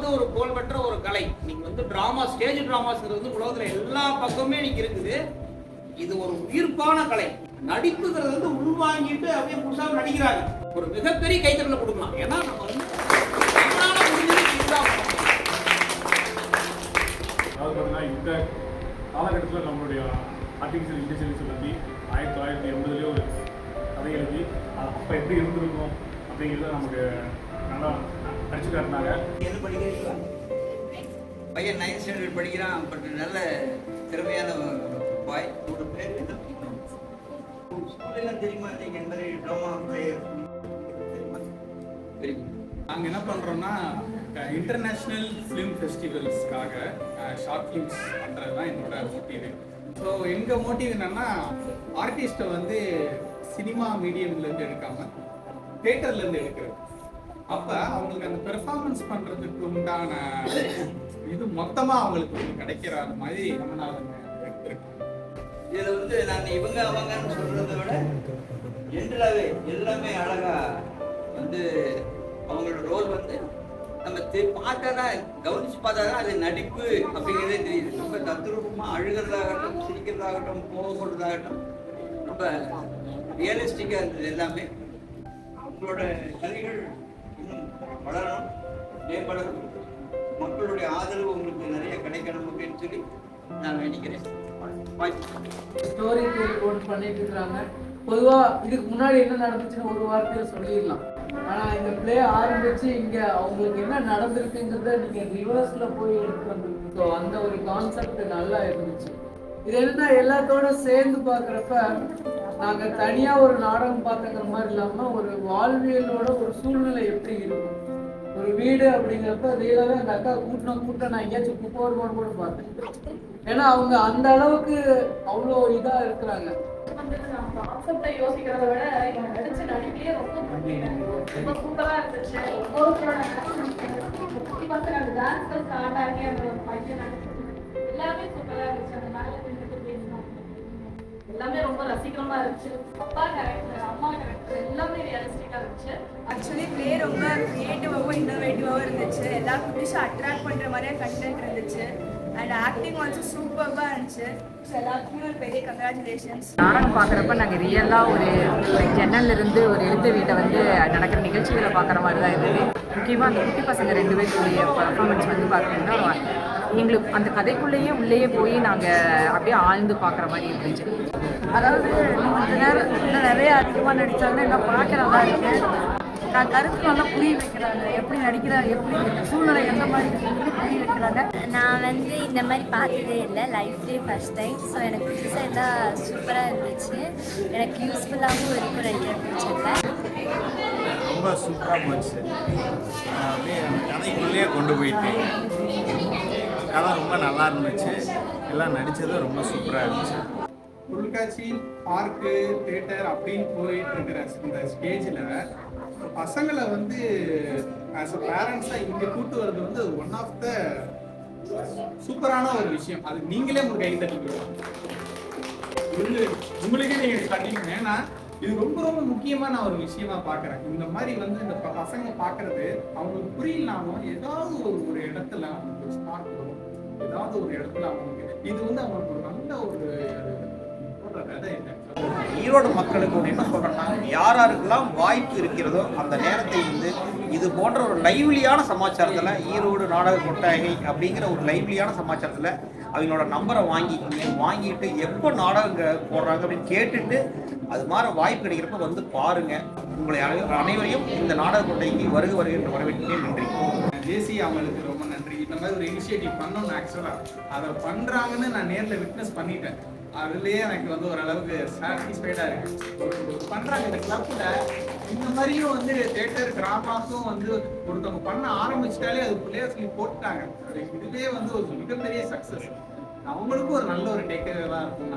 வந்து ஒரு புகழ்பெற்ற ஒரு கலை. நீங்க வந்து டிராமா, ஸ்டேஜ் டிராமாஸ்ங்கிறது வந்து உலகத்துல எல்லா பக்கமே நீங்க இருக்குது. இது ஒரு உயிர்ப்பான கலை. நடிப்புங்கிறது வந்து உள்வாங்கிட்டு அப்படியே முழுசா நடிக்கிறாங்க. ஒரு மிகப்பெரிய கைத்தறல கொடுக்கலாம். ஏன்னா நம்ம வந்து இந்த காலகட்டத்தில் நம்மளுடைய ஆர்டிஃபிஷியல் இன்டெலிஜென்ஸ் பற்றி 1980 ஒரு கதை எழுதி அப்போ எப்படி இருந்திருக்கும் அப்படிங்கிறத நமக்கு நல்லா படிச்சு காட்டினாங்க. எது படிக்கிறீங்களா? பையன் 9th ஸ்டாண்டர்ட் படிக்கிறான். பட் நல்ல திறமையான பாய். ஒரு பேர் என்ன ஸ்கூல்லாம் தெரியுமா? நீங்கள் இந்த மாதிரி ட்ராமா தெரியுமா? தெரியும். நாங்கள் என்ன பண்ணுறோம்னா இன்டர்நேஷ்னல் ஃபிலிம் ஃபெஸ்டிவல்ஸ்க்காக ஷார்ட் ஃபிலிம்ஸ் பண்ணுறது தான் என்னோட மோட்டிவ். ஸோ எங்கள் மோட்டிவ் என்னென்னா ஆர்டிஸ்ட்டை வந்து சினிமா மீடியம்லேருந்து எடுக்காமல் தேட்டர்லேருந்து எடுக்கிறது. அப்போ அவங்களுக்கு அந்த பெர்ஃபார்மன்ஸ் பண்ணுறதுக்கு உண்டான இது மொத்தமாக அவங்களுக்கு கிடைக்கிற மாதிரி நம்மளால் எடுத்துருக்கோம். இதில் வந்து நான் இவங்க அவங்கன்னு சொல்கிறத விட ஜென்ரலாகவே எல்லாமே அழகாக வந்து அவங்களோட ரோல் வந்து நம்ம பார்த்தா தான், கவனிச்சு பார்த்தா தான் அது நடிப்பு அப்படிங்கிறதே தெரியுது. ரொம்ப தத்ரூபமாக அழுகிறதாகட்டும், சிரிக்கிறதாகட்டும், கோவப்படுறதாகட்டும் ரொம்ப ரியலிஸ்டிக்காக இருந்தது எல்லாமே. உங்களோட கதைகள் இன்னும் வளரணும், மேம்படணும், மக்களுடைய ஆதரவு உங்களுக்கு நிறைய கிடைக்கணும் அப்படின்னு சொல்லி நான் நினைக்கிறேன். ஸ்டோரி போட்டு பண்ணிட்டு இருக்கிறாங்க. பொதுவாக இதுக்கு முன்னாடி என்ன நடந்துச்சுன்னு ஒரு வார்த்தையில் சொல்லிடலாம். ஆனால் இந்த பிளே ஆரம்பிச்சு இங்கே அவங்களுக்கு என்ன நடந்திருக்குங்கிறத நீங்கள் ரிவர்ஸில் போய் எடுத்து வந்துருக்கு. ஸோ அந்த ஒரு கான்செப்ட் நல்லா இருந்துச்சு. இது என்னன்னா எல்லாத்தோட சேர்ந்து பார்க்குறப்ப நாங்கள் தனியாக ஒரு நாடகம் பார்த்துக்கிற மாதிரி இல்லாமல் ஒரு வாழ்வியலோட ஒரு சூழ்நிலை எப்படி இருக்கும். ஒரு வீடு அப்படிங்கிறப்ப ரியலாகவே அந்த அக்கா கூட்டம் நான் எங்கேயாச்சும் குப்போடுவோன்னு கூட பார்த்தேன். ஏன்னா அவங்க அந்த அளவுக்கு அவ்வளோ இதாக இருக்கிறாங்க. கான்செப்டை யோசிக்கிறத விட இவங்க நடிச்ச நடிப்பே ரொம்ப சூப்பரா இருந்துச்சு. அந்த டான்ஸ்கள் ஸ்டார்ட் ஆகி அந்த பையன் எல்லாமே சூப்பரா இருந்துச்சு. அந்த மேல பேசணும் எல்லாமே ரொம்ப ரசிக்கிறமா இருந்துச்சு. அப்பா கேரக்டர், அம்மா கேரக்டர் எல்லாமே ரியலிஸ்டிக்கா இருந்துச்சு. ஆக்சுவலி பிளே ரொம்ப கிரியேட்டிவாகவும் இன்னோவேட்டிவாகவும் இருந்துச்சு. எல்லா புதுசாக அட்ராக்ட் பண்ணுற மாதிரியே கண்டென்ட் இருந்துச்சு. அண்ட் ஆக்டிங் ஆல்சோ சூப்பராக இருந்துச்சு. ஸோ எல்லாத்துக்குமே ஒரு பெரிய கங்க்ராச்சுலேஷன்ஸ். நாடகம் பார்க்குறப்ப நாங்கள் ரியலாக ஒரு ஜன்னல்லேருந்து ஒரு எழுத்து வீட்டை வந்து நடக்கிற நிகழ்ச்சிகளை பார்க்குற மாதிரி தான் இருந்தது. முக்கியமாக அந்த குட்டி பசங்க 2 பேருடைய பர்ஃபார்மன்ஸ் வந்து பார்த்தீங்கன்னா எங்களுக்கு அந்த கதைக்குள்ளேயே உள்ளேயே போய் நாங்கள் அப்படியே ஆழ்ந்து பார்க்குற மாதிரி இருந்துச்சு. அதாவது கொஞ்ச நேரம் இன்னும் நிறைய அதிகமாக நடித்தாங்கன்னா இன்னும் பார்க்க நல்லா இருக்கேன். நான் கருத்து நல்லா புரிய வைக்கிறாங்க. எப்படி நடிக்கிறாங்க, எப்படி சூழ்நிலை எந்த மாதிரி புரிய வைக்கிறாங்க. நான் வந்து இந்த மாதிரி பார்த்ததே இல்லை, லைஃப்லேயே ஃபர்ஸ்ட் டைம். ஸோ எனக்கு புதுசாக எல்லாம் சூப்பராக இருந்துச்சு. எனக்கு யூஸ்ஃபுல்லாகவும் இருக்கும் 2 பிக்சரில். ரொம்ப சூப்பராக போச்சு. அப்படியே கதைக்குள்ளேயே கொண்டு போயிட்டு கதை ரொம்ப நல்லா இருந்துச்சு. எல்லாம் நடித்ததும் ரொம்ப சூப்பராக இருந்துச்சு. பொருட்காட்சி, பார்க்கு, தேட்டர் அப்படின்னு போயிட்டு இருக்கிற இந்த ஸ்டேஜில் பசங்களை வந்து ஆஸ் அ பேரண்ட்ஸாக இங்கே கூட்டு வர்றது வந்து ஒன் ஆஃப் த சூப்பரான ஒரு விஷயம். அது நீங்களே உங்களுக்கு கை தட்டிக்கலாம். உங்களுக்கே நீங்கள் தட்டிக்கணும். ஏன்னா இது ரொம்ப ரொம்ப முக்கியமான ஒரு விஷயமா பார்க்குறேன். இந்த மாதிரி வந்து இந்த பசங்க பார்க்கறது அவங்களுக்கு புரியலாமல் ஏதாவது ஒரு இடத்துல அவங்களுக்கு ஸ்பார்க் வரும். ஏதாவது ஒரு இடத்துல அவங்களுக்கு இது வந்து அவங்களுக்கு ஒரு நல்ல ஒரு கதை இல்லை. ஈரோடு மக்களுக்கு ஒன்று என்ன சொல்கிறேன்னா, யாராருக்கெல்லாம் வாய்ப்பு இருக்கிறதோ அந்த நேரத்தை வந்து இது போன்ற ஒரு லைவ்லியான சமாச்சாரத்தில், ஈரோடு நாடக கொட்டகை அப்படிங்கிற ஒரு லைவ்லியான சமாச்சாரத்தில் அவங்களோட நம்பரை வாங்கிட்டு எப்போ நாடகம் போடுறாங்க அப்படின்னு கேட்டுட்டு அது மாதிரி வாய்ப்பு கிடைக்கிறப்ப வந்து பாருங்கள். உங்களை அனைவரையும் இந்த நாடக கொட்டகைக்கு வருக என்று வரவேற்கிறேன். நன்றி. ஜேசி அவங்களுக்கு ரொம்ப நன்றி. இந்த மாதிரி ஒரு இனிஷியேட்டிவ் பண்ணணும். ஆக்சுவலாக அதை பண்ணுறாங்கன்னு நான் நேரில் விட்னஸ் பண்ணிட்டேன். அதுலேயே எனக்கு வந்து ஓரளவுக்கு சாட்டிஸ்ஃபைடாக இருக்குது. பண்ணுறாங்க இந்த கிளப்பில். இந்த மாதிரியும் வந்து தேட்டர் டிராமாஸும் வந்து ஒருத்தவங்க பண்ண ஆரம்பிச்சிட்டாலே அது பிள்ளையார் சொல்லி போட்டுட்டாங்க. இதுவே வந்து ஒரு மிகப்பெரிய சக்ஸஸ். அவங்களுக்கும் ஒரு நல்ல ஒரு டேக்கேவாக இருக்கும்.